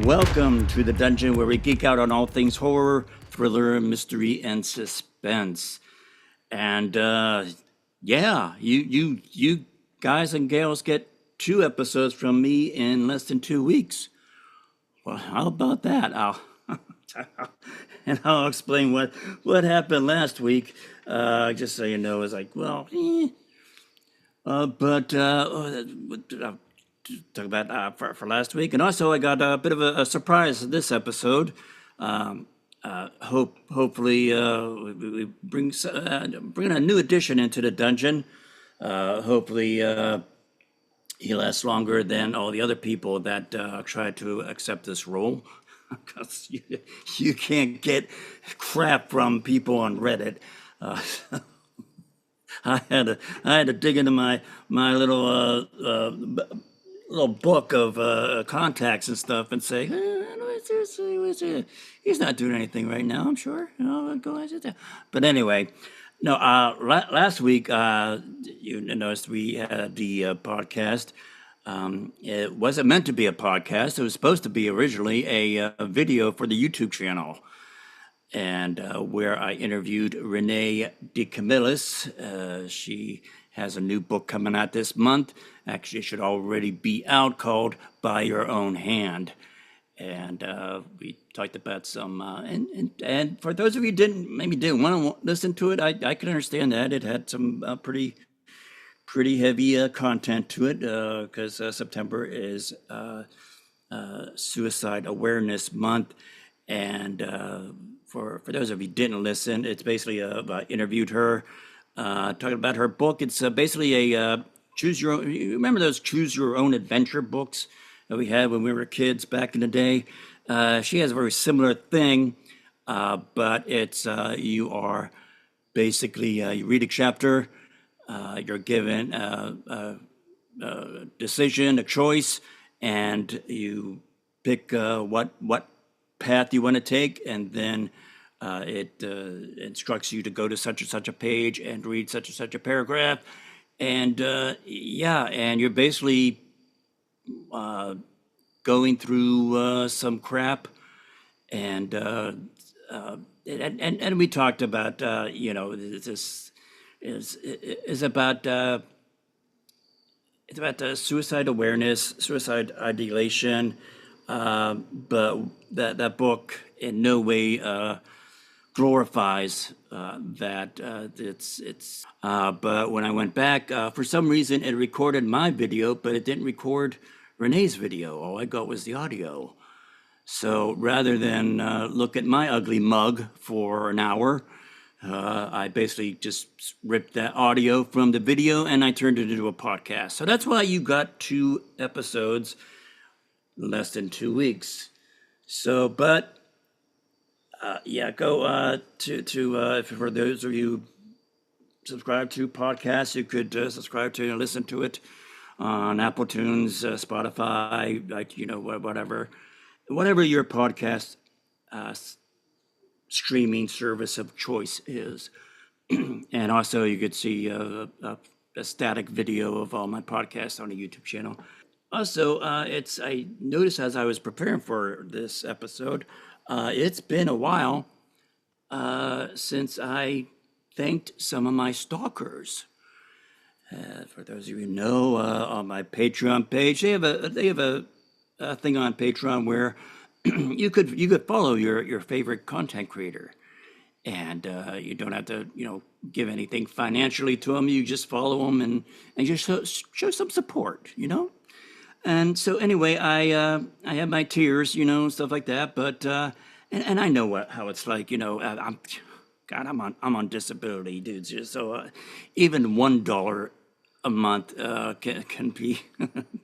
Welcome to the dungeon where we geek out on all things horror, thriller, mystery, and suspense. And you guys and gals get 2 episodes from me in less than 2 weeks. Well, how about that? I'll explain what happened last week. Just so you know, it's like, talk about for last week, and also I got a bit of a surprise this episode. Hopefully, we bring a new addition into the dungeon. Hopefully, he lasts longer than all the other people that tried to accept this role. Because you can't get crap from people on Reddit. I had to dig into my little book of contacts and stuff and say, he's not doing anything right now, I'm sure. But anyway, no. Last week, you noticed we had the podcast. It wasn't meant to be a podcast. It was supposed to be originally a video for the YouTube channel, and where I interviewed Renee DeCamillis. She has a new book coming out this month. Actually, it should already be out, called By Your Own Hand. And we talked about some, and for those of you who didn't want to listen to it, I can understand that. It had some pretty heavy content to it, because September is Suicide Awareness Month. And for those of you who didn't listen, it's basically I interviewed her, talking about her book. It's basically a choose your own. You remember those choose your own adventure books that we had when we were kids back in the day? She has a very similar thing, but it's you are basically you read a chapter, you're given a decision, a choice, and you pick what path you want to take, and then it instructs you to go to such and such a page and read such and such a paragraph, and and you're basically going through some crap, and we talked about this is about it's about suicide awareness, suicide ideation, but that book in no way glorifies that. It's but when I went back, for some reason it recorded my video, but it didn't record Renee's video. All I got was the audio. So rather than look at my ugly mug for an hour, I basically just ripped that audio from the video and I turned it into a podcast. So that's why you got 2 episodes in less than 2 weeks. So, but go to for those of you subscribe to podcasts, you could subscribe to and listen to it on Apple Tunes, Spotify, whatever your podcast streaming service of choice is. And also you could see a static video of all my podcasts on the YouTube channel. Also, I noticed as I was preparing for this episode, it's been a while since I thanked some of my stalkers. For those of you who know, on my Patreon page, they have a thing on Patreon where you could follow your favorite content creator, and you don't have to give anything financially to them. You just follow them and just show some support, And so anyway, I have my tiers, stuff like that. But and I know how it's like, I'm on disability, dudes. So even $1 a month can be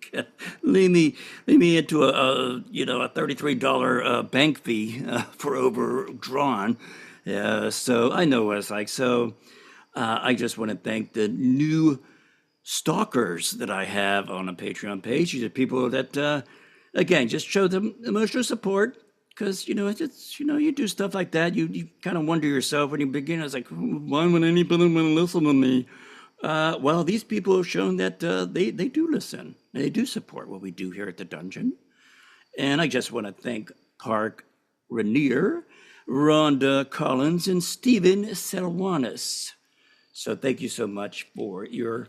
can lead me into a $33 bank fee for overdrawn. So I know what it's like. So I just want to thank the new stalkers that I have on a Patreon page. These are people that, again, just show them emotional support because it's you do stuff like that. You kind of wonder yourself when you begin. It's like, why would anybody want to listen to me? Well, these people have shown that they do listen. They do support what we do here at the dungeon. And I just want to thank Park Rainier, Rhonda Collins, and Stephen Selwanis. So thank you so much for your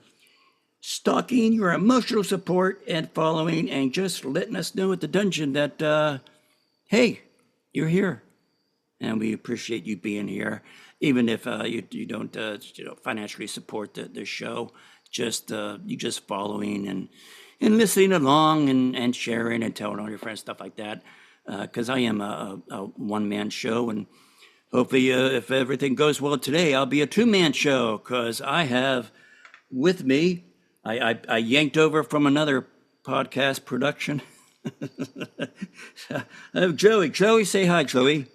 stalking, your emotional support, and following, and just letting us know at the dungeon that, hey, you're here. And we appreciate you being here, even if you don't financially support the show. Just you just following and listening along and sharing and telling all your friends stuff like that. Because I am a one-man show, and hopefully, if everything goes well today, I'll be a two-man show. Because I have with me, I yanked over from another podcast production. I have Joey. Joey, say hi, Joey.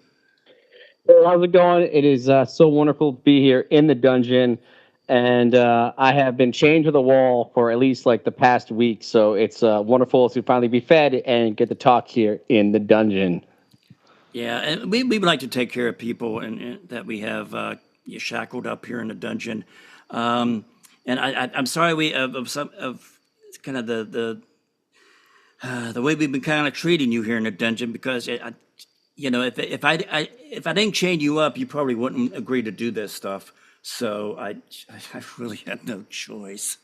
Hey, how's it going? It is so wonderful to be here in the dungeon, and I have been chained to the wall for at least like the past week. So it's wonderful to finally be fed and get to talk here in the dungeon. Yeah, and we would like to take care of people and that we have shackled up here in the dungeon. And I'm sorry we of some of kind of the way we've been kind of treating you here in the dungeon because if I didn't chain you up, you probably wouldn't agree to do this stuff. So I really had no choice.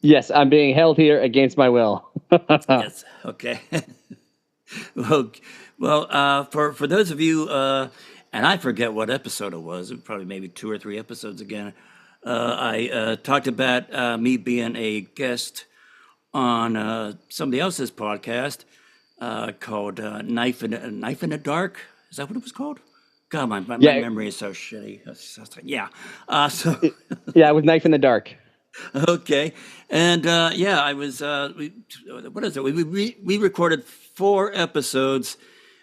Yes, I'm being held here against my will. Yes. Okay. well, for those of you, and I forget what episode it was. Probably maybe 2 or 3 episodes again. I talked about me being a guest on somebody else's podcast called Knife in the Dark. Is that what it was called? God, my Yeah, memory is so shitty. Yeah. So yeah, with knife in the dark. okay, and yeah, I was. What is it? We recorded 4 episodes.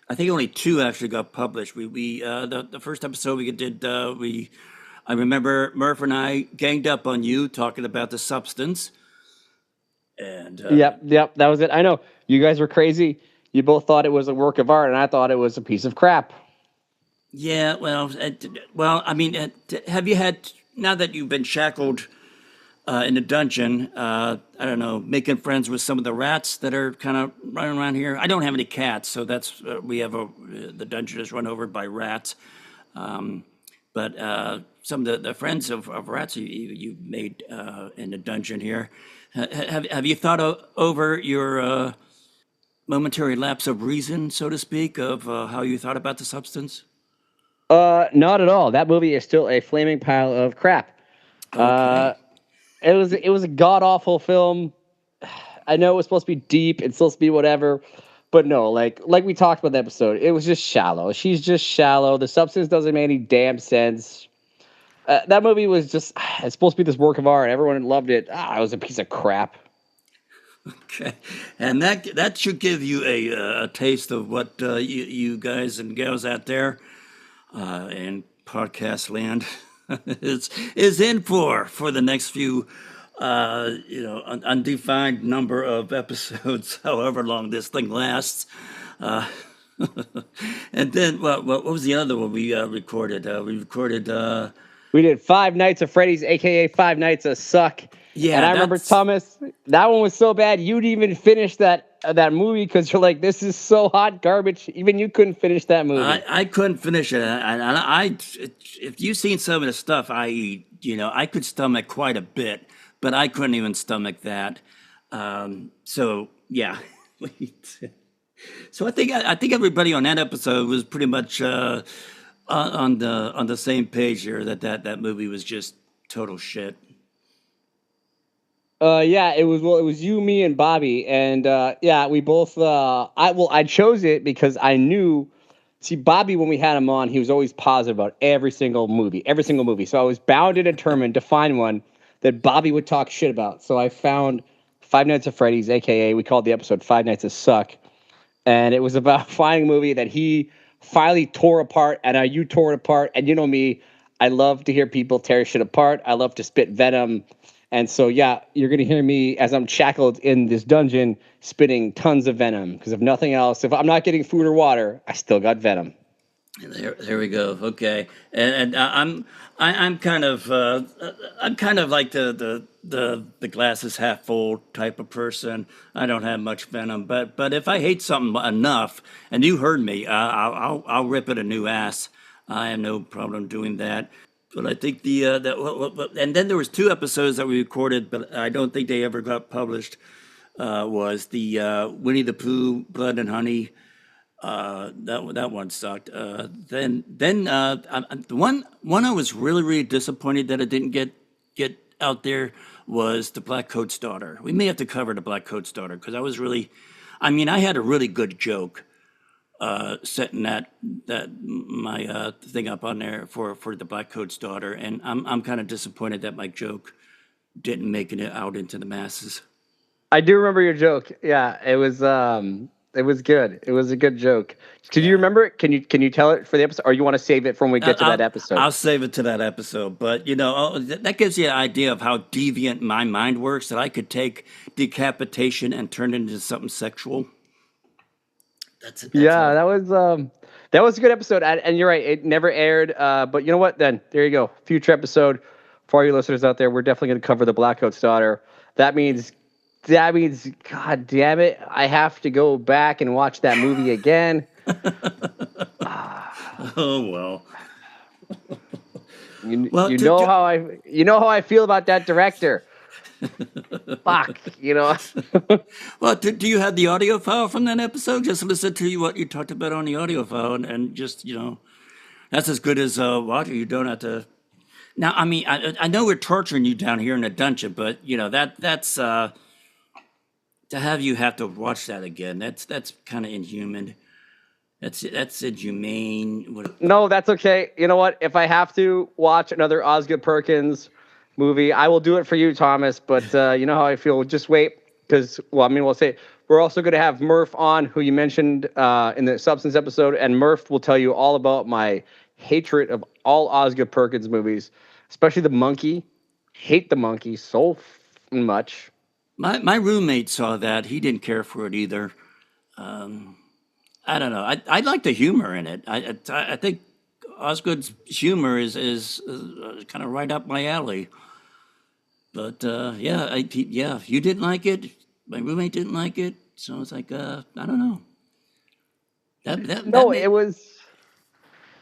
I think only 2 actually got published. The first episode we did I remember Murph and I ganged up on you talking about the substance, and Yep, that was it. I know you guys were crazy. You both thought it was a work of art, and I thought it was a piece of crap. yeah, I mean, have you had now that you've been shackled in the dungeon? I don't know, making friends with some of the rats that are kind of running around here. I don't have any cats, so that's we have the dungeon is run over by rats. But some of the friends of rats you made in the dungeon here, have you thought over your momentary lapse of reason, so to speak, of how you thought about the substance? Not at all. That movie is still a flaming pile of crap. Uh, Okay. it was a god awful film. I know it was supposed to be deep. It's supposed to be whatever, but no, like we talked about in the episode, it was just shallow. She's just shallow. The substance doesn't make any damn sense. That movie was just it's supposed to be this work of art. Everyone loved it. It was a piece of crap. Okay, and that should give you a taste of what you guys and gals out there in podcast land is in for the next few undefined number of episodes, however long this thing lasts. Uh, and then what was the other one we recorded? We recorded. We did Five Nights of Freddy's, aka Five Nights of Suck. And Yeah, I remember that's. Thomas, that one was so bad you didn't even finish that movie because you're like, this is so hot garbage. Even you couldn't finish that movie. I couldn't finish it. If you've seen some of the stuff I eat, I could stomach quite a bit, but I couldn't even stomach that. So yeah, so I think everybody on that episode was pretty much on the same page here that movie was just total shit. Yeah, it was you, me, and Bobby, and yeah, we both. I chose it because I knew. See, Bobby, when we had him on, he was always positive about every single movie. So I was bound and determined to find one that Bobby would talk shit about. So I found Five Nights at Freddy's, aka we called the episode Five Nights at Suck, and it was about finding a movie that he finally tore apart, and you tore it apart. And you know me, I love to hear people tear shit apart. I love to spit venom. And so, yeah, you're going to hear me as I'm shackled in this dungeon spitting tons of venom. Because if nothing else, if I'm not getting food or water, I still got venom. There we go. Okay, and I'm kind of I'm kind of like the glass is half full type of person. I don't have much venom, but if I hate something enough, and you heard me, I'll rip it a new ass. I have no problem doing that. But I think and then there was two episodes that we recorded, but I don't think they ever got published. Was the Winnie the Pooh, Blood and Honey. That one sucked. The one I was really disappointed that it didn't get out there was the Black Coat's Daughter. We may have to cover the Black Coat's Daughter because I mean, I had a really good joke setting my thing up on there for the Black Coat's Daughter, and I'm kind of disappointed that my joke didn't make it out into the masses. I do remember your joke. Yeah, it was good. It was a good joke. Could you remember it? Can you tell it for the episode, or you want to save it for when we get to that episode? I'll save it to that episode. But that gives you an idea of how deviant my mind works. That I could take decapitation and turn it into something sexual. That's yeah, that was a good episode. And you're right, it never aired. But you know what? Then there you go. Future episode for all you listeners out there. We're definitely going to cover the Black Coat's Daughter. That means, God damn it, I have to go back and watch that movie again. Oh well. You know how I feel about that director. Fuck, Well, do you have the audio file from that episode? Just listen to what you talked about on the audio file, and just that's as good as watching. You don't have to. Now, I mean, I know we're torturing you down here in the dungeon, but that's to have you have to watch that again. That's kind of inhuman. That's inhumane. No, that's okay. You know what? If I have to watch another Osgood Perkins movie, I will do it for you, Thomas. But you know how I feel. Just wait, because we'll say we're also going to have Murph on, who you mentioned in the Substance episode, and Murph will tell you all about my hatred of all Osgood Perkins movies, especially The Monkey. Hate The Monkey so much. My roommate saw that. He didn't care for it either. I don't know. I like the humor in it. I think Osgood's humor is kind of right up my alley. But yeah, you didn't like it. My roommate didn't like it. So it's like I don't know.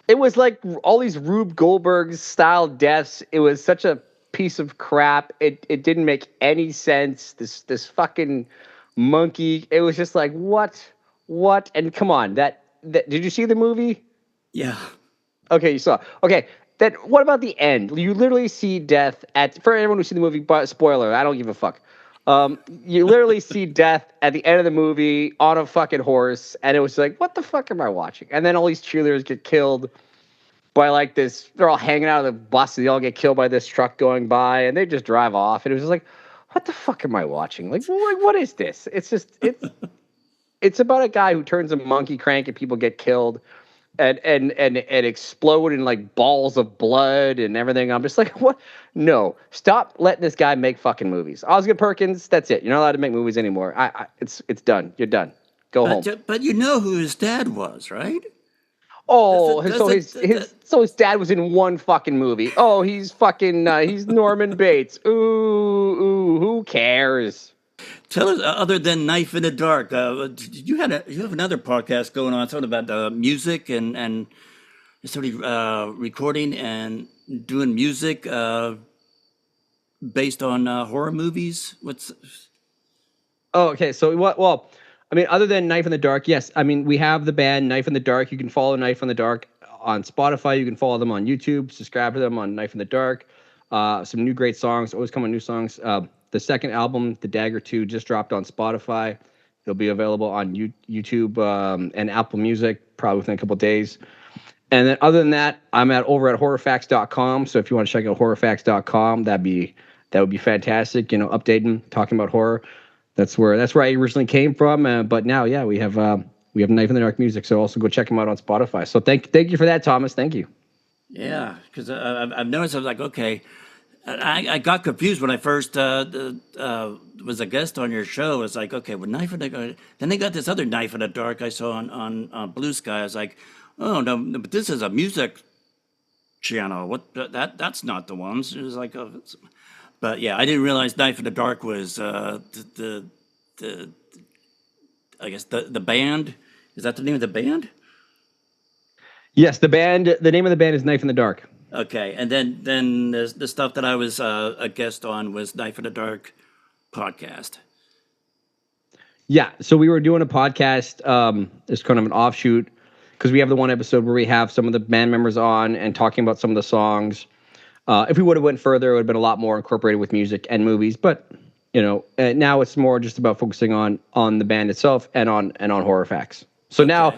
It was like all these Rube Goldberg style deaths. It was such a piece of crap. It didn't make any sense. This fucking monkey. It was just like what? And come on, that did you see the movie? Yeah. Okay, you saw. Okay, then what about the end? You literally see death for everyone who's seen the movie. But spoiler, I don't give a fuck. You literally see death at the end of the movie on a fucking horse, and it was like, what the fuck am I watching? And then all these cheerleaders get killed by like this. They're all hanging out of the bus, and they all get killed by this truck going by, and they just drive off. And it was just like, what the fuck am I watching? Like what is this? It's about a guy who turns a monkey crank and people get killed and explode in like balls of blood and everything. I'm just like, what? No, stop letting this guy make fucking movies. Osgood Perkins, that's it. You're not allowed to make movies anymore. It's done. You're done. Go home. But you know who his dad was, right? Oh, so his dad was in one fucking movie. Oh, he's fucking he's Norman Bates. Ooh, who cares? Tell us, other than Knife in the Dark, you have another podcast going on, something about music and sort of recording and doing music based on horror movies. Oh, okay. So what? Well, I mean, other than Knife in the Dark, yes. I mean, we have the band Knife in the Dark. You can follow Knife in the Dark on Spotify. You can follow them on YouTube. Subscribe to them on Knife in the Dark. Some new great songs. Always come with new songs. The second album, The Dagger 2, just dropped on Spotify. It'll be available on YouTube and Apple Music probably within a couple of days. And then other than that, I'm over at horrorfacts.com. So if you want to check out horrorfacts.com, that'd be that would be fantastic. Updating, talking about horror. That's where I originally came from. But now, yeah, we have Knife in the Dark music. So also go check them out on Spotify. So thank you for that, Thomas. Thank you. Yeah, because I've noticed I was like, okay, I got confused when I first was a guest on your show. It's like, okay, well, Knife in the Dark. Then they got this other Knife in the Dark I saw on Blue Sky. I was like, oh no, but this is a music channel. What that's not the ones. It was like, oh, but yeah, I didn't realize Knife in the Dark was the I guess the band. Is that the name of the band? Yes, the name of the band is Knife in the Dark. Okay, and then the stuff that I was a guest on was Knife in the Dark podcast. Yeah, so we were doing a podcast. It's kind of an offshoot because we have the one episode where we have some of the band members on and talking about some of the songs. If we would have went further, it would have been a lot more incorporated with music and movies. But now it's more just about focusing on the band itself and on horror facts. So now, Okay.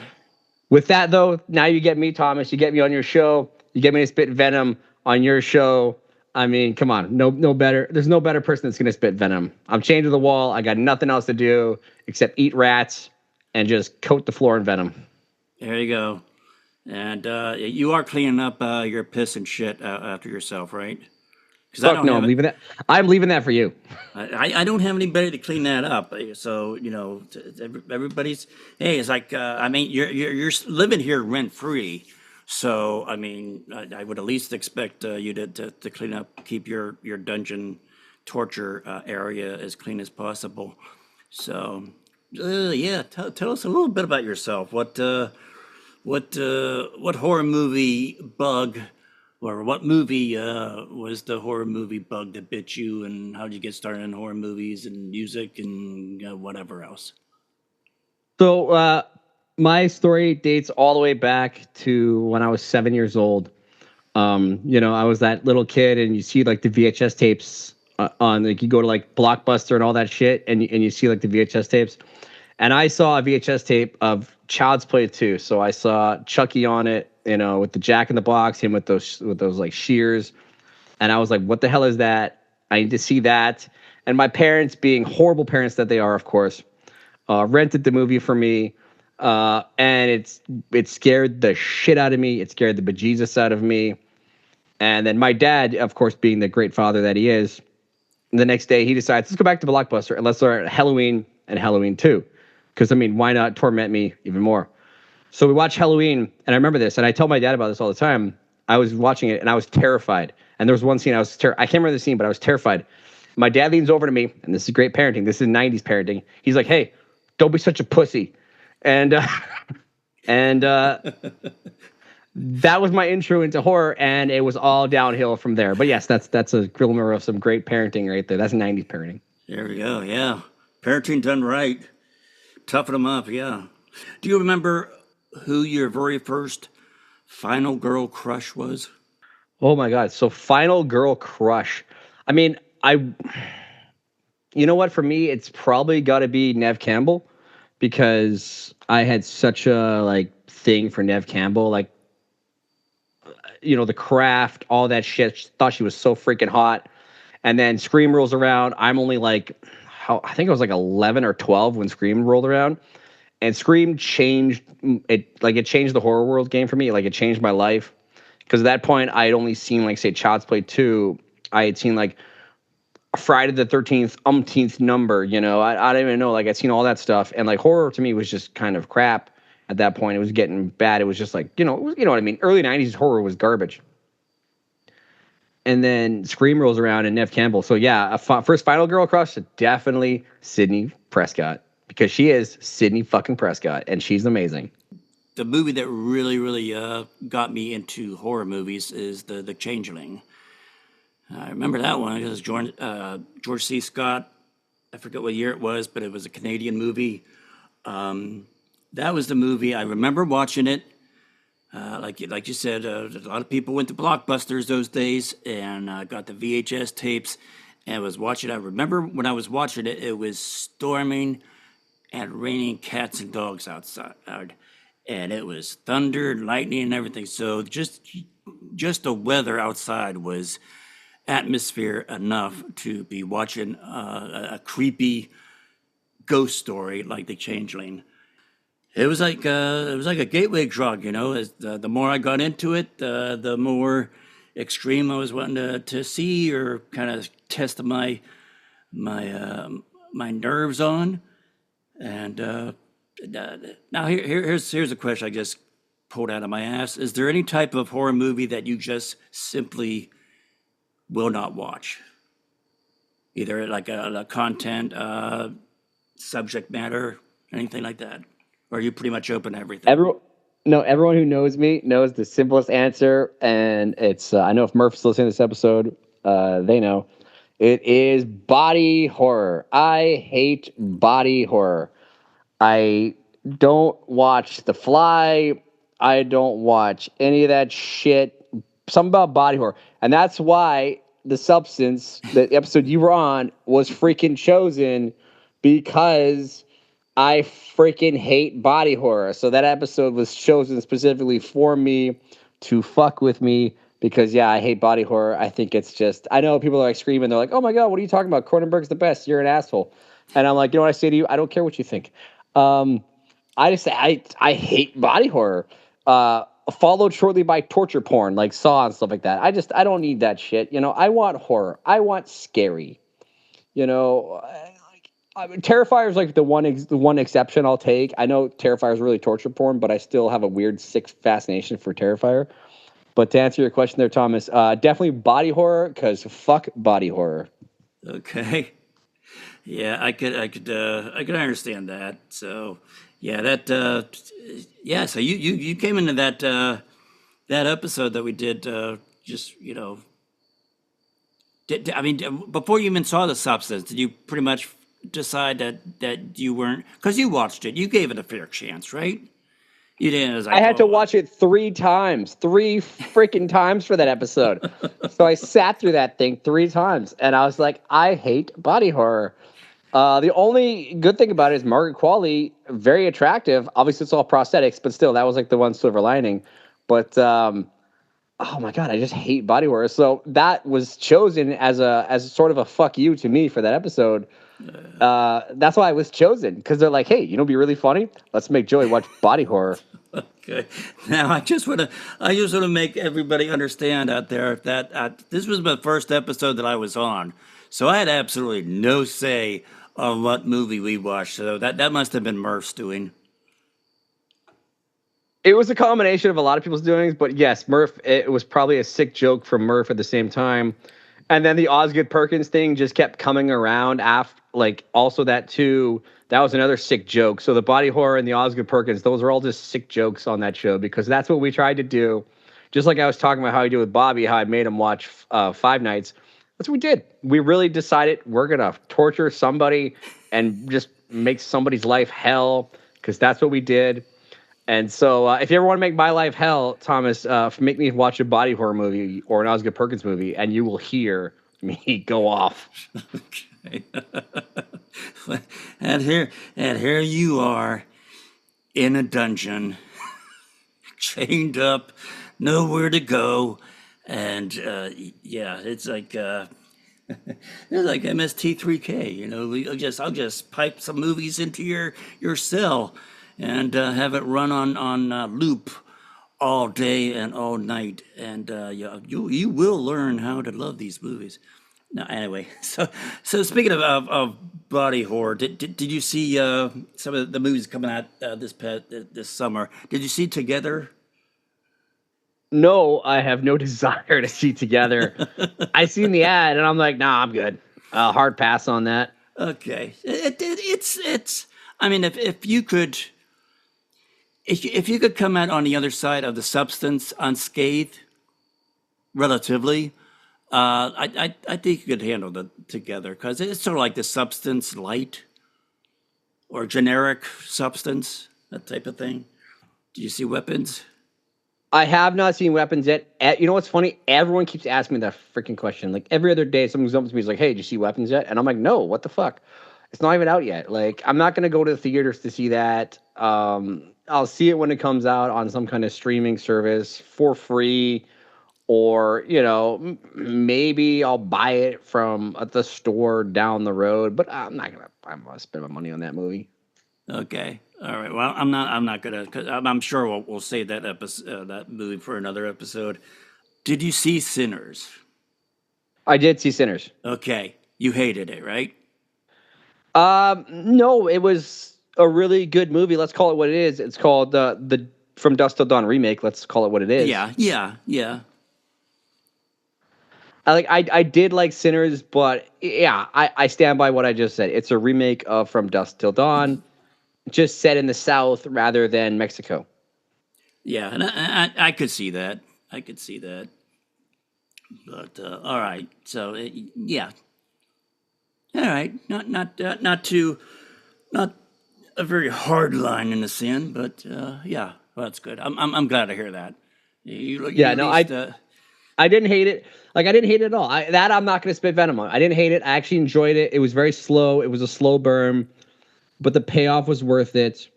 with that though, now you get me, Thomas. You get me on your show. You get me to spit venom on your show. I mean, come on, no better. There's no better person that's gonna spit venom. I'm chained to the wall. I got nothing else to do except eat rats and just coat the floor in venom. There you go. And you are cleaning up your piss and shit after yourself, right? Because I Fuck don't no, have I'm it. leaving that. I'm leaving that for you. I don't have anybody to clean that up. So everybody's. Hey, it's like I mean, you're living here rent free. So I mean, I would at least expect you to clean up, keep your dungeon torture area as clean as possible. So yeah, tell us a little bit about yourself. What horror movie bug, or what movie was the horror movie bug that bit you, and how did you get started in horror movies and music and whatever else? So my story dates all the way back to when I was 7 years old. I was that little kid, and you see like the VHS tapes on like you go to like Blockbuster and all that shit, and you see like the VHS tapes. And I saw a VHS tape of Child's Play 2. So I saw Chucky on it, with the Jack in the Box, him with those like shears, and I was like, "What the hell is that? I need to see that." And my parents, being horrible parents that they are, of course, rented the movie for me, and it scared the shit out of me. It scared the bejesus out of me. And then my dad, of course, being the great father that he is, the next day he decides, let's go back to Blockbuster and let's start Halloween and Halloween 2. Because, I mean, why not torment me even more? So we watch Halloween, and I remember this, and I tell my dad about this all the time. I was watching it, and I was terrified. And there was one scene I can't remember the scene, but I was terrified. My dad leans over to me, and this is great parenting. This is 90s parenting. He's like, hey, don't be such a pussy. And and that was my intro into horror, and it was all downhill from there. But yes, that's a glimmer of some great parenting right there. That's 90s parenting. There we go. Yeah, parenting done right, toughen them up. Yeah. Do you remember who your very first final girl crush was? Oh my God. So final girl crush. I mean, you know what? For me, it's probably got to be Nev Campbell because I had such a like thing for Nev Campbell. Like, The Craft, all that shit. Thought she was so freaking hot. And then Scream rolls around. I'm only like, I think I was like 11 or 12 when Scream rolled around. And Scream changed it. Like, it changed the horror world game for me. Like, it changed my life. Because at that point, I had only seen, like, say, Child's Play 2. I had seen, like, Friday the 13th, umpteenth number, I don't even know. Like, I'd seen all that stuff. And, like, horror to me was just kind of crap at that point. It was getting bad. It was just like, you know what I mean? Early 90s horror was garbage. And then Scream rolls around and Nev Campbell. So, yeah, first final girl crush, definitely Sydney Prescott. Because she is Sydney fucking Prescott, and she's amazing. The movie that really got me into horror movies is the Changeling. I remember that one because George C. Scott. I forget what year it was, but it was a Canadian movie. That was the movie. I remember watching it. Like you said, a lot of people went to Blockbusters those days and got the VHS tapes and was watching. I remember when I was watching it, it was storming and raining cats and dogs outside, and it was thunder and lightning and everything. So just the weather outside was atmosphere enough to be watching a creepy ghost story like The Changeling. It was like a gateway drug, you know. As the more I got into it, the more extreme I was wanting to see or kind of test my my nerves on. And now here's a question I just pulled out of my ass. Is there any type of horror movie that you just simply will not watch? Either like a content, subject matter, anything like that? Or are you pretty much open to everything? Everyone, no, everyone who knows me knows the simplest answer, and it's I know if Murph's listening to this episode, they know it is body horror. I hate body horror. I don't watch The Fly. I don't watch any of that shit. Something about body horror. And that's why The Substance, the episode you were on, was freaking chosen because I freaking hate body horror. So that episode was chosen specifically for me to fuck with me because, yeah, I hate body horror. I think it's just, I know people are like screaming. They're like, oh my God, what are you talking about? Cronenberg's the best. You're an asshole. And I'm like, you know what I say to you? I don't care what you think. Um, I just I hate body horror. Followed shortly by torture porn, like Saw and stuff like that. I don't need that shit. You know, I want horror. I want scary. You know, I mean, Terrifier is like the one exception I'll take. I know Terrifier is really torture porn, but I still have a weird sick fascination for Terrifier. But to answer your question there, Thomas, definitely body horror because fuck body horror. Okay. Yeah, I could understand that. So, yeah, that yeah. So you came into that episode that we did. Just I mean, before you even saw The Substance, did you pretty much decide that you weren't because you watched it, you gave it a fair chance, right? You didn't. It was I like, had to oh, watch it 3 times, 3 freaking times for that episode. So I sat through that thing 3 times, and I was like, I hate body horror. The only good thing about it is Margaret Qualley, very attractive. Obviously, it's all prosthetics, but still, that was like the one silver lining. But oh my god, I just hate body horror. So that was chosen as sort of a fuck you to me for that episode. That's why I was chosen because they're like, hey, you know, what'd be really funny. Let's make Joey watch body horror. okay. Now I just want to make everybody understand out there that this was my first episode that I was on, so I had absolutely no say on what movie we watched. So that must have been Murph's doing. It was a combination of a lot of people's doings, but yes, Murph. It was probably a sick joke from Murph at the same time, and then the Osgood Perkins thing just kept coming around. After, like, also that too. That was another sick joke. So the body horror and the Osgood Perkins, those were all just sick jokes on that show because that's what we tried to do. Just like I was talking about how I do with Bobby, how I made him watch Five Nights. That's what we did. We really decided we're gonna torture somebody and just make somebody's life hell because that's what we did. And so, if you ever want to make my life hell, Thomas, make me watch a body horror movie or an Osgood Perkins movie, and you will hear me go off. Okay. And here you are in a dungeon, chained up, nowhere to go, and yeah, it's like MST3K. You know, I'll just pipe some movies into your cell and have it run on loop all day and all night, and you will learn how to love these movies. No, anyway, so speaking of body horror, did you see some of the movies coming out this summer? Did you see Together? No, I have no desire to see Together. I seen the ad, and I'm like, nah, I'm good. Hard pass on that. Okay, it's. I mean, if you could, if you could come out on the other side of The Substance unscathed, relatively, I think you could handle the Together because it's sort of like The Substance light or generic substance, that type of thing. Do you see Weapons? I have not seen Weapons yet. You know what's funny? Everyone keeps asking me that freaking question. Like every other day, someone comes up to me, is like, "Hey, did you see Weapons yet?" And I'm like, "No, what the fuck? It's not even out yet." Like, I'm not gonna go to the theaters to see that. I'll see it when it comes out on some kind of streaming service for free, or maybe I'll buy it from at the store down the road. But I'm gonna spend my money on that movie. Okay. All right. Well, I'm not gonna. Cause I'm sure we'll save that episode, that movie for another episode. Did you see Sinners? I did see Sinners. Okay. You hated it, right? No, it was a really good movie. Let's call it what it is. It's called the From Dusk Till Dawn remake. Let's call it what it is. Yeah. Yeah. Yeah. I did like Sinners, but yeah, I stand by what I just said. It's a remake of From Dusk Till Dawn, just set in the South rather than Mexico. Yeah. And I could see that. I could see that. But all right. So yeah. All right. Not too not a very hard line in the sand, but yeah. Well, that's good. I'm glad to hear that. You Yeah, at no, least I didn't hate it. Like I didn't hate it at all. I'm not gonna spit venom on. I didn't hate it. I actually enjoyed it. It was very slow. It was a slow burn, but the payoff was worth it.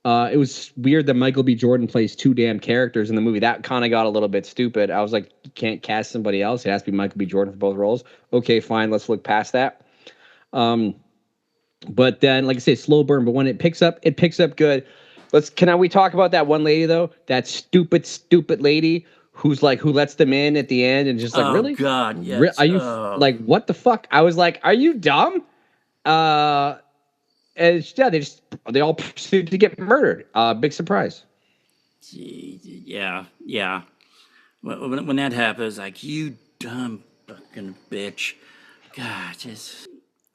It was weird that Michael B. Jordan plays two damn characters in the movie. That kind of got a little bit stupid. I was like, you can't cast somebody else. It has to be Michael B. Jordan for both roles. Okay, fine. Let's look past that. But then, like I say, slow burn. But when it picks up good. We talk about that one lady though? That stupid lady who lets them in at the end and just like, oh really? God, yes. Are you Oh, like, what the fuck? I was like, are you dumb? Uh, yeah, they all proceed to get murdered. Big surprise. gee, yeah, yeah. When that happens, like you dumb fucking bitch. God, just.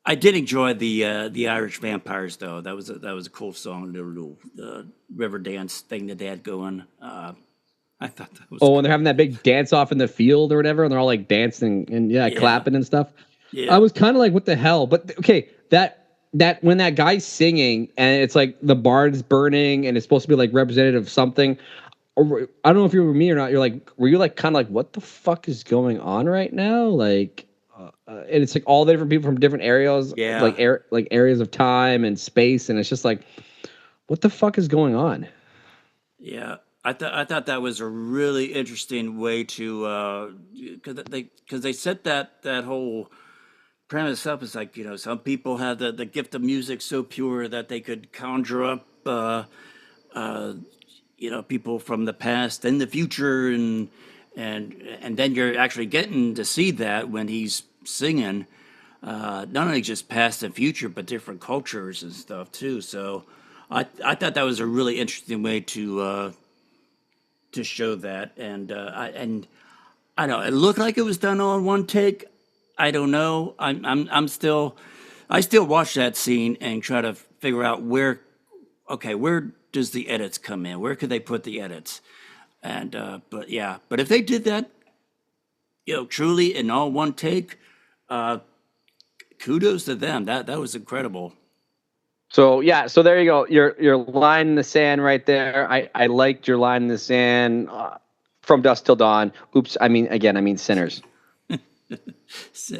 I did enjoy the Irish vampires though. That was a cool song, the little river dance thing that they had going. I thought that was Oh, and they're cool. having that big dance off in the field or whatever, and they're all like dancing and yeah, Yeah, clapping and stuff. I yeah, was kind of like, what the hell? But okay, that when that guy's singing and it's like the barn's burning and it's supposed to be like representative of something. Or I don't know if you were me or not. Were you like kind of like, what the fuck is going on right now? Like, and it's like all the different people from different areas, yeah, like areas of time and space, and it's just like, what the fuck is going on? yeah. I thought that was a really interesting way to because they set that whole premise up as like some people have the gift of music so pure that they could conjure up people from the past and the future and then you're actually getting to see that when he's singing not only just past and future but different cultures and stuff too. So I thought that was a really interesting way to show that and I don't know, it looked like it was done all in one take. I don't know. I still watch that scene and try to figure out where does the edits come in? Where could they put the edits? And but yeah, but if they did that, truly in all one take, uh, kudos to them. That was incredible. So yeah, so there you go. Your line in the sand right there. I liked your line in the sand from dusk till dawn. Oops, I mean sinners.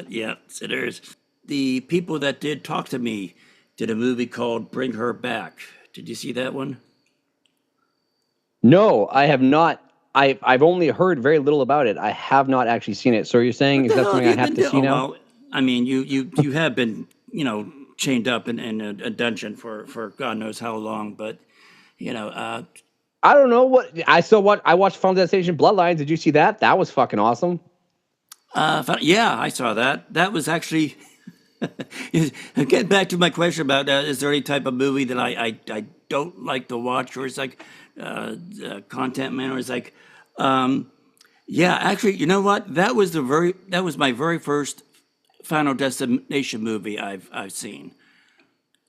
Yeah, sinners. The people that did talk to me did a movie called Bring Her Back. Did you see that one? No, I have not. I've only heard very little about it. I have not actually seen it. So you're saying What is the that hell have something I you have been to doing? see Oh now? well, I mean, you have been chained up in a dungeon for God knows how long, but you know, uh, I don't know what I saw. What I watched Final Destination Bloodlines. Did you see that? That was fucking awesome. yeah, I saw that. That was actually getting back to my question about is there any type of movie that I don't like to watch, or it's like content man, or it's like yeah, actually, you know what? That was my very first Final Destination movie I've seen.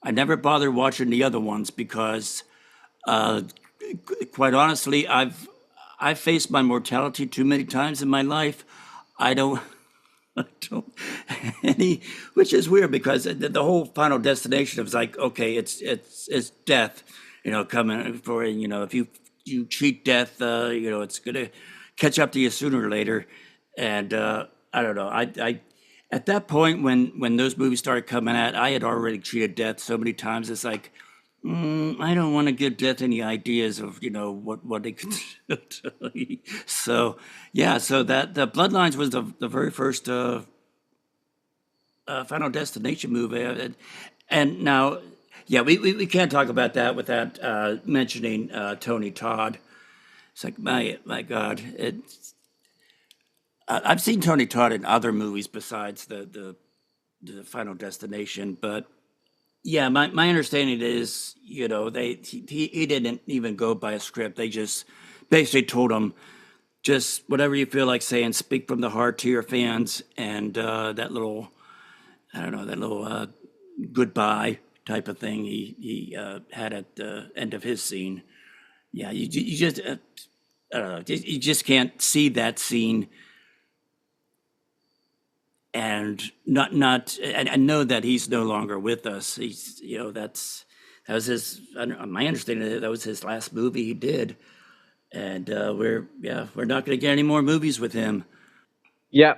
I never bothered watching the other ones because, quite honestly, I've faced my mortality too many times in my life. I don't, I don't any, which is weird because the whole Final Destination was like, okay, it's death, coming for if you cheat death, it's gonna catch up to you sooner or later, and I don't know, I at that point when those movies started coming out, I had already cheated death so many times. It's like, I don't want to give Death any ideas of what they could do. So yeah, so that the Bloodlines was the very first Final Destination movie, and now yeah, we can't talk about that without mentioning Tony Todd. It's like my God, I've seen Tony Todd in other movies besides the Final Destination, but yeah, my understanding is, he didn't even go by a script. They just basically told him just whatever you feel like saying, speak from the heart to your fans, and that little, I don't know, that little goodbye type of thing he had at the end of his scene. Yeah, you just I don't know, you just can't see that scene and not and I know that he's no longer with us. He's that was his. My understanding that was his last movie he did, and we're not going to get any more movies with him. Yeah,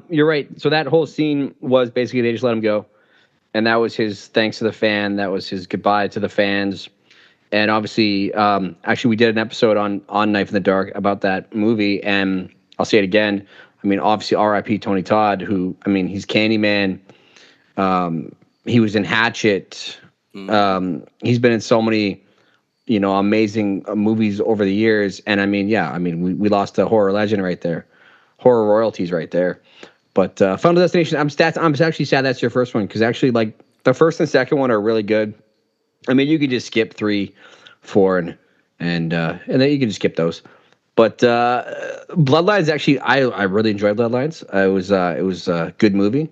you're right. So that whole scene was basically they just let him go, and that was his thanks to the fan. That was his goodbye to the fans. And obviously, actually, we did an episode on Knife in the Dark about that movie, and I'll say it again. I mean, obviously, R.I.P. Tony Todd, who I mean, he's Candyman. He was in Hatchet. He's been in so many, amazing movies over the years. And I mean, yeah, I mean, we lost a horror legend right there, horror royalties right there. But Final Destination, I'm actually sad that's your first one because actually, like the first and second one are really good. I mean, you could just skip 3, 4, and then you can just skip those. But Bloodlines actually, I really enjoyed Bloodlines. It was a good movie.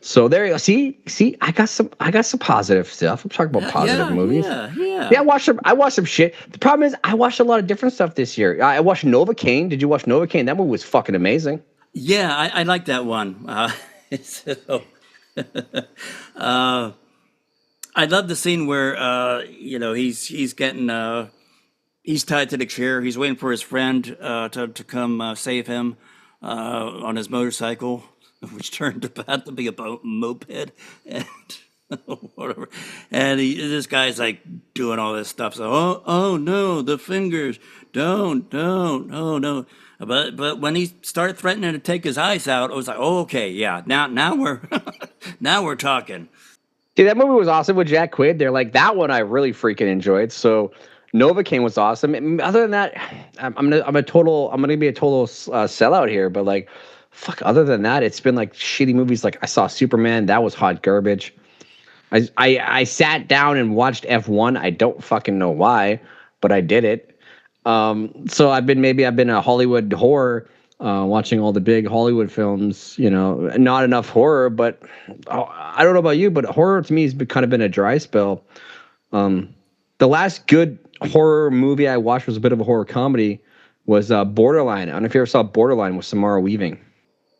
So there you go. See, I got some positive stuff. I'm talking about positive movies. Yeah, Yeah. I watched some shit. The problem is I watched a lot of different stuff this year. I watched Novocaine. Did you watch Novocaine? That movie was fucking amazing. Yeah, I like that one. So, uh, I love the scene where he's getting he's tied to the chair. He's waiting for his friend to come save him on his motorcycle, which turned out to be a moped, and whatever. And this guy's like doing all this stuff. So, oh no, the fingers, don't, oh no. But when he started threatening to take his eyes out, I was like, oh okay, yeah, now we're now we're talking. See, that movie was awesome with Jack Quaid. They're like that one I really freaking enjoyed. So Novocaine was awesome. And other than that, I'm gonna be a total sellout here. But like, fuck. Other than that, it's been like shitty movies. Like I saw Superman. That was hot garbage. I sat down and watched F1. I don't fucking know why, but I did it. So I've been a Hollywood horror, watching all the big Hollywood films. Not enough horror, but I don't know about you, but horror to me has kind of been a dry spell. The last good horror movie I watched was a bit of a horror comedy. Was Borderline. I don't know if you ever saw Borderline with Samara Weaving,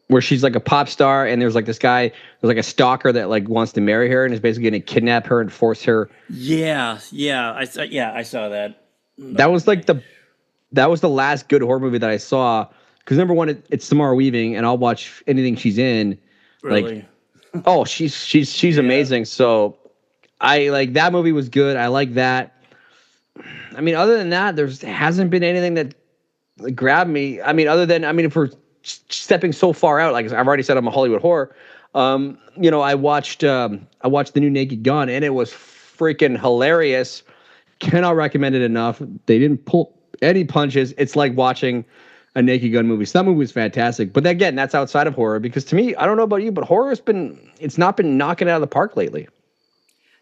where she's like a pop star, and there's like this guy, there's like a stalker that like wants to marry her and is basically going to kidnap her and force her. I saw that. That was like that was the last good horror movie that I saw. Because number one, it's Samara Weaving, and I'll watch anything she's in. Like, Really? oh, she's Yeah. amazing. So I like that movie was good. I like that. I mean, other than that, there's hasn't been anything that grabbed me. I mean, if we're stepping so far out, like I've already said, I'm a Hollywood horror. I watched the new Naked Gun, and it was freaking hilarious. Cannot recommend it enough. They didn't pull any punches. It's like watching a Naked Gun movie. So that movie was fantastic. But again, that's outside of horror because to me, I don't know about you, but it's not been knocking it out of the park lately.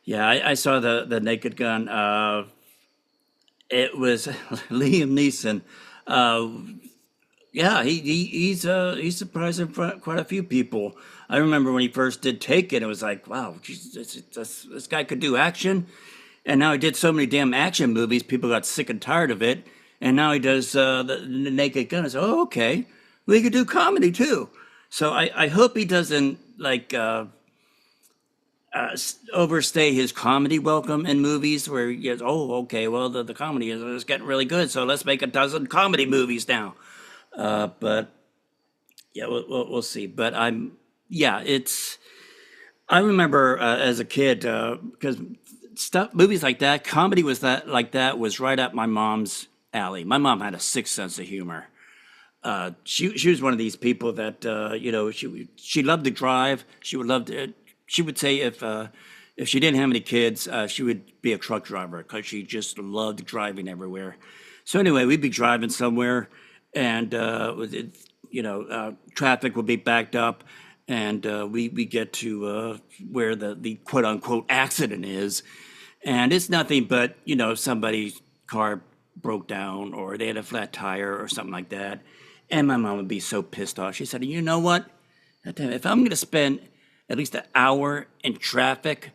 Yeah, I saw the Naked Gun. It was Liam Neeson. Uh, yeah, he's surprising quite a few people. I remember when he first did Taken, it was like, wow, geez, this guy could do action, and now he did so many damn action movies, people got sick and tired of it, and now he does the Naked Gun. It's oh okay, we could do comedy too. So I hope he doesn't like overstay his comedy welcome in movies where he goes, oh okay, well the comedy is getting really good, so let's make a dozen comedy movies now. But yeah, we'll see. But yeah, it's. I remember as a kid because stuff, movies like that, comedy was that like that was right up my mom's alley. My mom had a sick sense of humor. She was one of these people that she loved to drive. She would love to. She would say if she didn't have any kids, she would be a truck driver because she just loved driving everywhere. So anyway, we'd be driving somewhere, and traffic would be backed up, and we get to where the quote unquote accident is, and it's nothing but somebody's car broke down or they had a flat tire or something like that. And my mom would be so pissed off. She said, "You know what? If I'm going to spend at least an hour in traffic,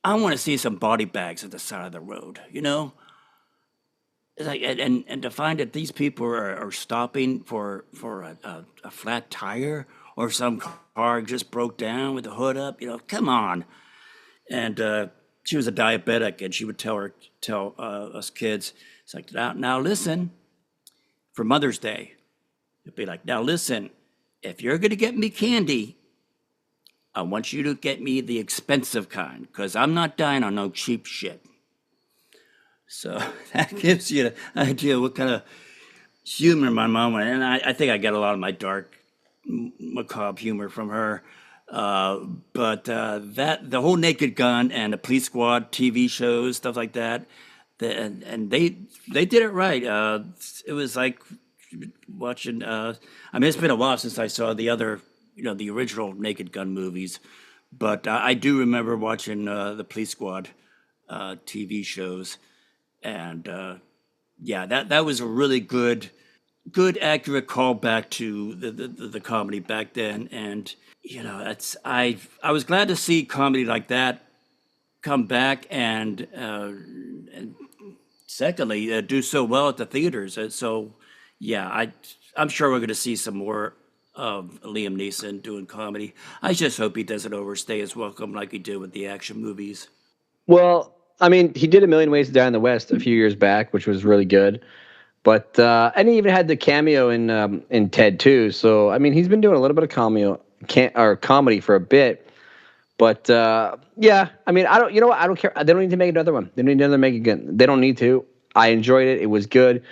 I want to see some body bags at the side of the road. It's like, and to find that these people are stopping for a flat tire or some car just broke down with the hood up. Come on." And she was a diabetic, and she would tell us kids, it's like, now listen, for Mother's Day, it'd be like, now listen, if you're going to get me candy, I want you to get me the expensive kind, because I'm not dying on no cheap shit. So that gives you an idea what kind of humor my mom went. And I think I get a lot of my dark, macabre humor from her. But that the whole Naked Gun and the Police Squad TV shows, stuff like that, and they did it right. It was like watching. It's been a while since I saw the other, the original Naked Gun movies, but I do remember watching the Police Squad TV shows, and yeah, that was a really good, accurate callback to the comedy back then. And I was glad to see comedy like that come back, and secondly, do so well at the theaters. And so, yeah, I'm sure we're going to see some more of Liam Neeson doing comedy. I just hope he doesn't overstay his welcome like he did with the action movies. Well, he did A Million Ways to Die in the West a few years back, which was really good. But and he even had the cameo in Ted too. So he's been doing a little bit of comedy for a bit. But yeah, I don't. You know what? I don't care. They don't need to make another one. They don't need to make it again. They don't need to. I enjoyed it. It was good.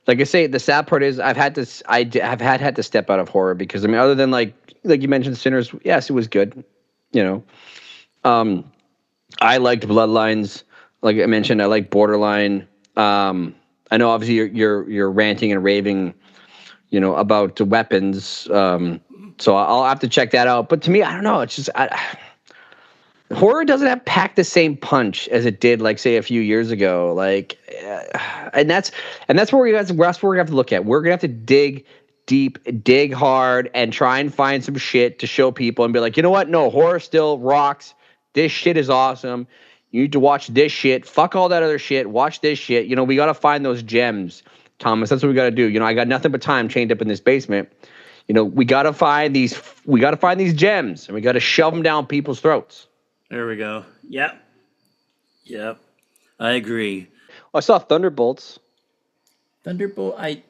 Like I say, the sad part is I've had to step out of horror because other than like you mentioned, Sinners. Yes, it was good. I liked Bloodlines. Like I mentioned, I like Borderline. I know obviously you're ranting and raving, about the weapons. So I'll have to check that out. But to me, I don't know. It's just horror doesn't have packed the same punch as it did, like say a few years ago. And that's where we have to look at. We're gonna have to dig deep, dig hard, and try and find some shit to show people and be like, you know what? No, horror still rocks. This shit is awesome. You need to watch this shit. Fuck all that other shit. Watch this shit. We got to find those gems, Thomas. That's what we got to do. I got nothing but time chained up in this basement. We got to find these. We got to find these gems, and we got to shove them down people's throats. There we go. Yep. I agree. I saw Thunderbolts. I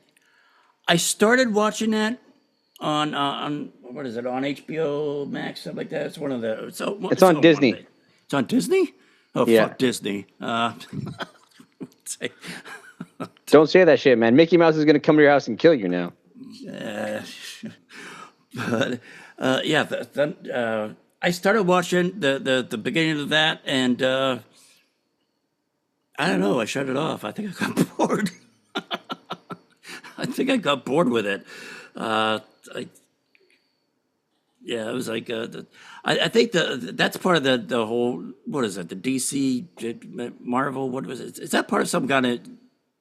started watching that on what is it, on HBO Max, something like that. It's one of the. It's on Disney. It's on Disney. Oh, yeah. Fuck Disney. Don't say that shit, man. Mickey Mouse is going to come to your house and kill you now. But yeah, I started watching the beginning of that, and I don't know. I shut it off. I think I got bored. I think I got bored with it. It was like I think that's part of the whole, what is it, the DC Marvel, what was it? Is that part of some kind of?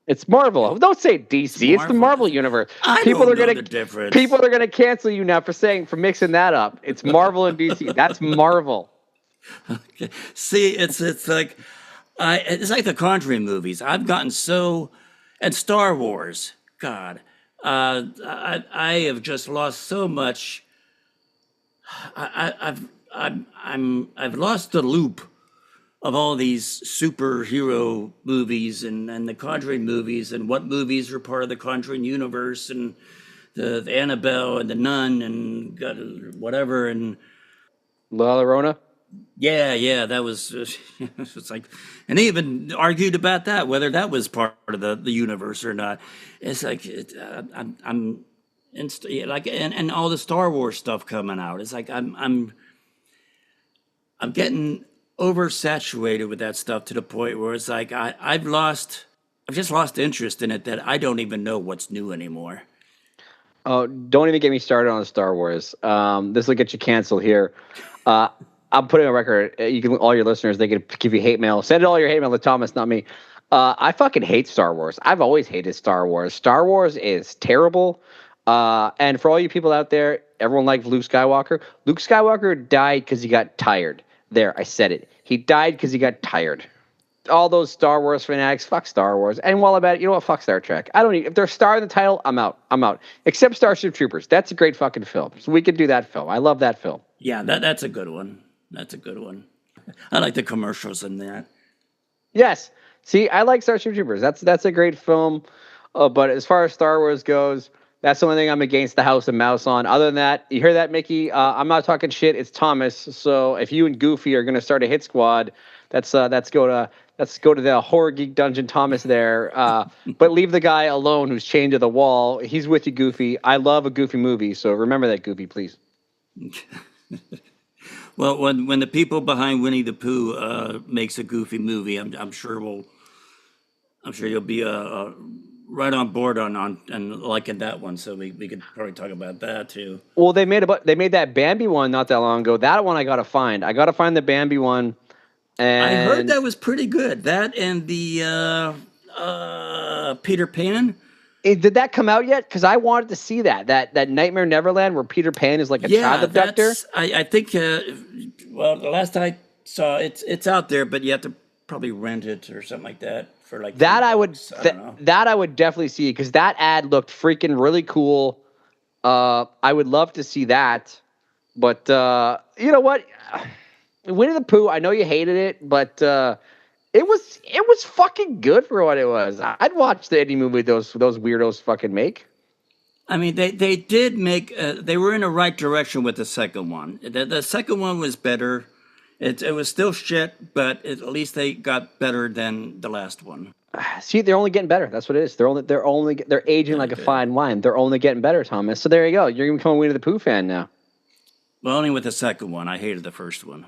It's Marvel. Don't say DC. It's the Marvel universe. People are gonna cancel you now for mixing that up. It's Marvel and DC. That's Marvel. Okay. See, it's like it's like the Conjuring movies. I've gotten and Star Wars. God, I have just lost so much. I've lost the loop of all these superhero movies and the Conjuring movies, and what movies are part of the Conjuring universe, and the Annabelle and the Nun and whatever, and La Llorona. Yeah, that was it's like, and they even argued about that whether that was part of the universe or not. It's like I'm yeah, like and all the Star Wars stuff coming out. It's like I'm getting oversaturated with that stuff to the point where it's like I've just lost interest in it that I don't even know what's new anymore. Oh, don't even get me started on Star Wars. This will get you canceled here. Uh, I'm putting a record. You can all your listeners. They can give you hate mail. Send all your hate mail to Thomas, not me. I fucking hate Star Wars. I've always hated Star Wars. Star Wars is terrible. And for all you people out there, everyone liked Luke Skywalker. Luke Skywalker died because he got tired. There, I said it. He died because he got tired. All those Star Wars fanatics, fuck Star Wars. And while I'm at it, you know what? Fuck Star Trek. I don't need, if there's a star in the title, I'm out. I'm out. Except Starship Troopers. That's a great fucking film. So we could do that film. I love that film. Yeah, that's a good one. That's a good one. I like the commercials in that. Yes. See, I like Starship Troopers. That's a great film. But as far as Star Wars goes, that's the only thing I'm against the House of Mouse on. Other than that, you hear that, Mickey? I'm not talking shit. It's Thomas. So if you and Goofy are gonna start a hit squad, that's go to the horror geek dungeon, Thomas. There, but leave the guy alone who's chained to the wall. He's with you, Goofy. I love a Goofy movie, so remember that, Goofy, please. Well, when the people behind Winnie the Pooh makes a Goofy movie, I'm sure you'll be right on board on and liking that one. So we could probably talk about that too. Well, they made that Bambi one not that long ago. That one I gotta find. I gotta find the Bambi one. I heard And that was pretty good. That and the Peter Pan. did that come out yet? Because I wanted to see that Nightmare Neverland where Peter Pan is like a child Yeah, abductor. I think well the last I saw it's out there, but you have to probably rent it or something like that for like three That I would bucks. I don't know. that I would definitely see because that ad looked freaking really cool. I would love to see that. But you know what? Winnie the Pooh. I know you hated it, but it was fucking good for what it was. I'd watch the indie movie those weirdos fucking make. I mean, they did make they were in the right direction with the second one. The second one was better. It was still shit, but at least they got better than the last one. See, they're only getting better. That's what it is. They're aging like a Okay. fine wine. They're only getting better, Thomas. So there you go. You're gonna become a Winnie the Pooh fan now. Well, only with the second one. I hated the first one.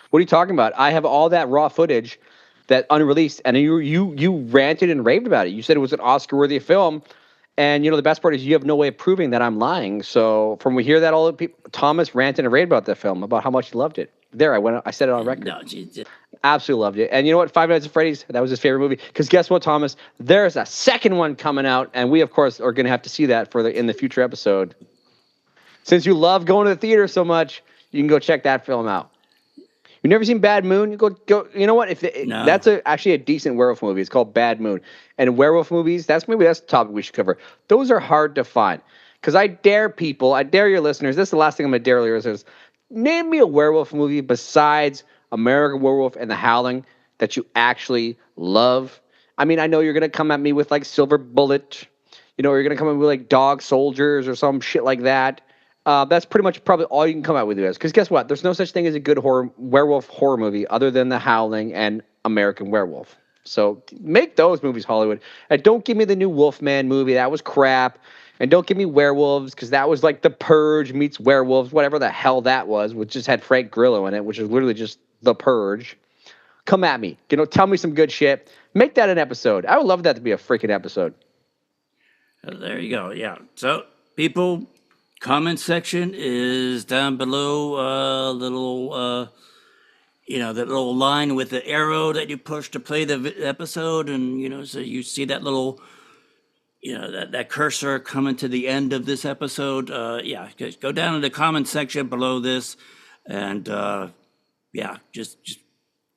What are you talking about? I have all that raw footage that unreleased, and you ranted and raved about it. You said it was an Oscar-worthy film, and you know the best part is you have no way of proving that I'm lying. So from we hear that all the people, Thomas ranted and raved about that film, about how much he loved it. There, I said it on record. No, Absolutely loved it. And you know what? Five Nights at Freddy's, that was his favorite movie. Because guess what, Thomas? There's a second one coming out, and we of course are going to have to see that in the future episode. Since you love going to the theater so much, you can go check that film out. You've never seen Bad Moon? You go. You know what? no. That's actually a decent werewolf movie. It's called Bad Moon. And werewolf movies, that's the topic we should cover. Those are hard to find. Because I dare people, I dare your listeners. This is the last thing I'm going to dare your listeners. Name me a werewolf movie besides American Werewolf and The Howling that you actually love. I mean, I know you're going to come at me with like Silver Bullet. You know, you're going to come at me with like Dog Soldiers or some shit like that. That's pretty much probably all you can come out with this. Because guess what? There's no such thing as a good werewolf horror movie other than The Howling and American Werewolf. So make those movies, Hollywood. And don't give me the new Wolfman movie. That was crap. And don't give me werewolves because that was like The Purge meets werewolves, whatever the hell that was, which just had Frank Grillo in it, which is literally just The Purge. Come at me. You know, tell me some good shit. Make that an episode. I would love that to be a freaking episode. There you go. Yeah. So people, comment section is down below. Little that little line with the arrow that you push to play the episode, and so you see that little that cursor coming to the end of this episode. Yeah, just go down in the comment section below this, and yeah, just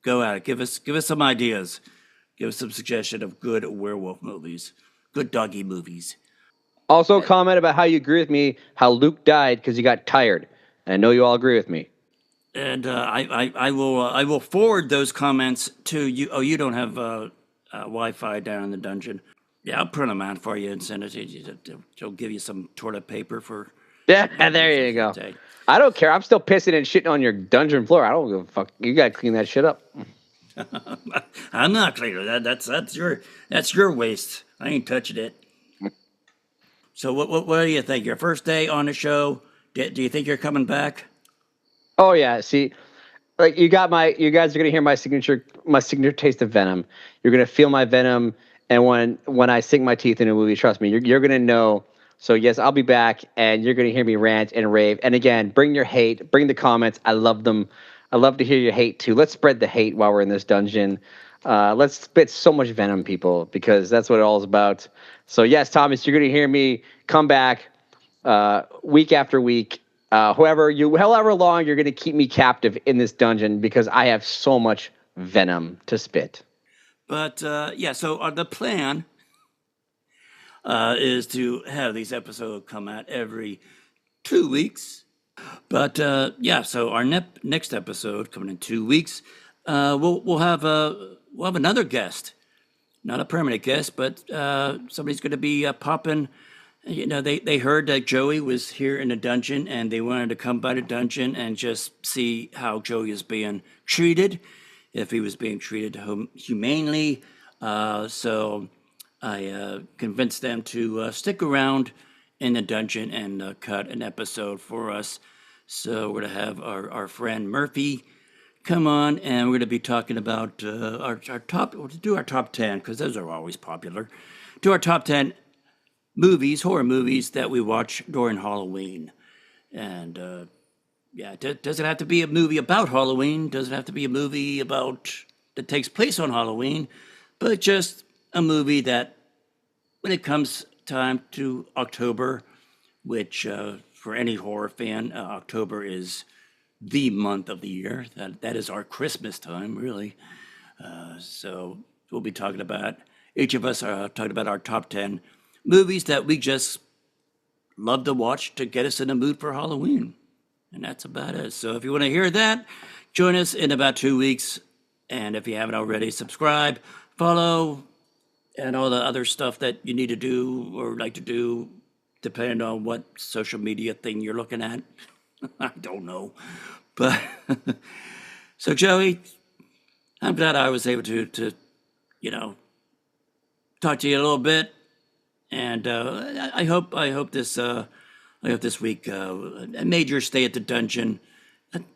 go at it. Give us some ideas. Give us some suggestion of good werewolf movies, good doggy movies. Also, comment about how you agree with me, how Luke died because he got tired. And I know you all agree with me. And I will forward those comments to you. Oh, you don't have Wi-Fi down in the dungeon. Yeah, I'll print them out for you and send it to you. They'll give you some toilet paper for Yeah, Happy there you 50th go. day. I don't care. I'm still pissing and shitting on your dungeon floor. I don't give a fuck. You gotta clean that shit up. I'm not cleaning that. That's your waste. I ain't touching it. So what do you think? Your first day on the show? Do you think you're coming back? Oh yeah. See, like you guys are gonna hear my signature taste of venom. You're gonna feel my venom, and when I sink my teeth in a movie, trust me, you're gonna know. So yes, I'll be back, and you're gonna hear me rant and rave. And again, bring your hate, bring the comments. I love them. I love to hear your hate too. Let's spread the hate while we're in this dungeon. Let's spit so much venom, people, because that's what it all is about. So yes, Thomas, you're gonna hear me come back week after week. However long you're going to keep me captive in this dungeon because I have so much venom to spit. But yeah, so the plan is to have these episodes come out every 2 weeks. But yeah, so our next episode coming in 2 weeks, we'll have another guest, not a permanent guest, but somebody's going to be popping. You know, they heard that Joey was here in the dungeon, and they wanted to come by the dungeon and just see how Joey is being treated, if he was being treated humanely. So I convinced them to stick around in the dungeon and cut an episode for us. So we're going to have our friend Murphy come on, and we're going to be talking about our top, we'll do our top 10, because those are always popular. Do our top 10 movies, horror movies that we watch during Halloween. And yeah, does it have to be a movie about Halloween? Does it have to be a movie that takes place on Halloween? But just a movie that, when it comes time to October, which for any horror fan, October is the month of the year. That is our Christmas time, really. So we'll be talking about, each of us are talking about our top 10 movies that we just love to watch to get us in the mood for Halloween. And that's about it. So if you want to hear that, join us in about 2 weeks. And if you haven't already, subscribe, follow, and all the other stuff that you need to do or like to do, depending on what social media thing you're looking at. I don't know. But so, Joey, I'm glad I was able to you know, talk to you a little bit. And I hope this week made your stay at the dungeon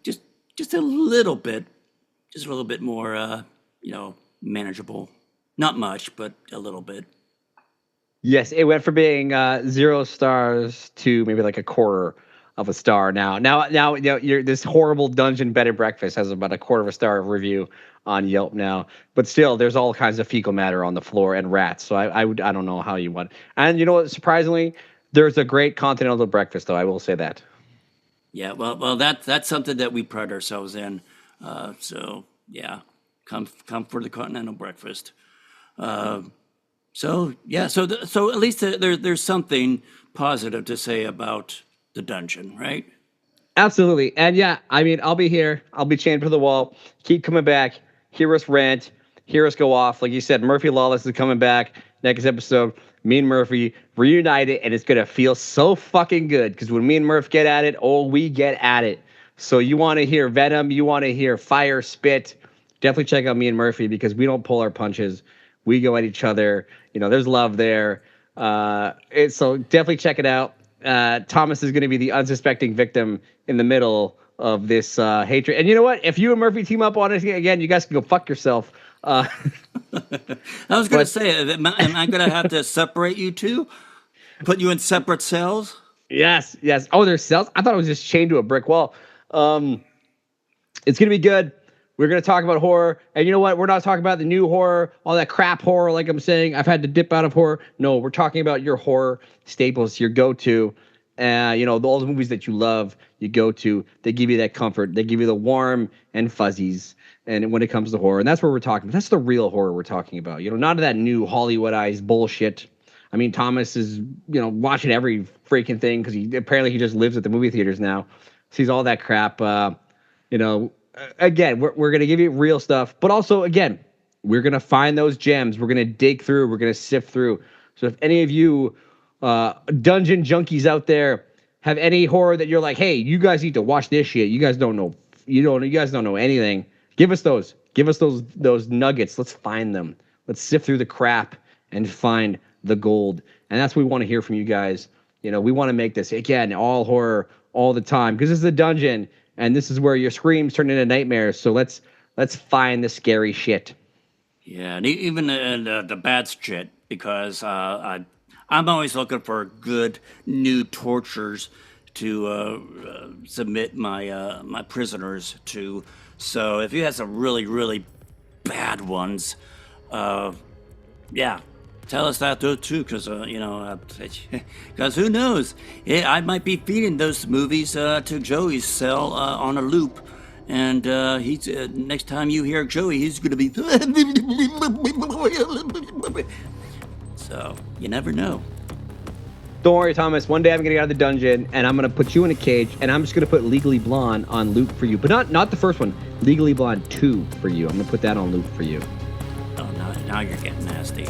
just just a little bit, just a little bit more, manageable. Not much, but a little bit. Yes, it went from being 0 stars to maybe like a quarter of a star. Now, you're this horrible dungeon bed and breakfast has about a quarter of a star review on Yelp now. But still, there's all kinds of fecal matter on the floor and rats. So I don't know how you want. And you know what? Surprisingly, there's a great continental breakfast, though. I will say that. Yeah, well, that's something that we pride ourselves in. So yeah, come for the continental breakfast. So yeah, so at least there's something positive to say about the dungeon, right? Absolutely. And yeah, I mean, I'll be here. I'll be chained to the wall. Keep coming back. Hear us rant. Hear us go off. Like you said, Murphy Lawless is coming back next episode. Me and Murphy reunited, and it's going to feel so fucking good because when me and Murph get at it, oh, we get at it. So you want to hear Venom, you want to hear fire, spit, definitely check out me and Murphy because we don't pull our punches. We go at each other. You know, there's love there. So definitely check it out. Thomas is going to be the unsuspecting victim in the middle of this hatred. And you know what? If you and Murphy team up on it again, you guys can go fuck yourself. I was going to say, am I going to have to separate you two? Put you in separate cells? Yes, yes. Oh, there's cells. I thought it was just chained to a brick wall. It's gonna be good. We're gonna talk about horror, and you know what? We're not talking about the new horror, all that crap horror. Like I'm saying, I've had to dip out of horror. No, we're talking about your horror staples, your go-to. All the movies that you love, you go to. They give you that comfort. They give you the warm and fuzzies. And when it comes to horror, and that's what we're talking. That's the real horror we're talking about. None of that new Hollywoodized bullshit. I mean, Thomas is, watching every freaking thing because he just lives at the movie theaters now. Sees all that crap. Again, we're going to give you real stuff, but also, again, we're going to find those gems. We're going to dig through. We're going to sift through. So if any of you dungeon junkies out there have any horror that you're like, hey, you guys need to watch this shit. You guys don't know. You guys don't know anything. Give us those. Give us those nuggets. Let's find them. Let's sift through the crap and find the gold. And that's what we want to hear from you guys. You know, we want to make this again all horror all the time because this is a dungeon and this is where your screams turn into nightmares. So let's find the scary shit. Yeah, and even the bad shit, because I'm always looking for good new tortures to submit my prisoners to. So if you have some really, really bad ones, yeah, tell us that too, because because who knows? I might be feeding those movies to Joey's cell on a loop, and he's next time you hear Joey, he's gonna be. So you never know. Don't worry, Thomas. One day I'm gonna get out of the dungeon and I'm gonna put you in a cage and I'm just gonna put Legally Blonde on loop for you, but not the first one. Legally Blonde 2 for you. I'm gonna put that on loop for you. Oh, now you're getting nasty.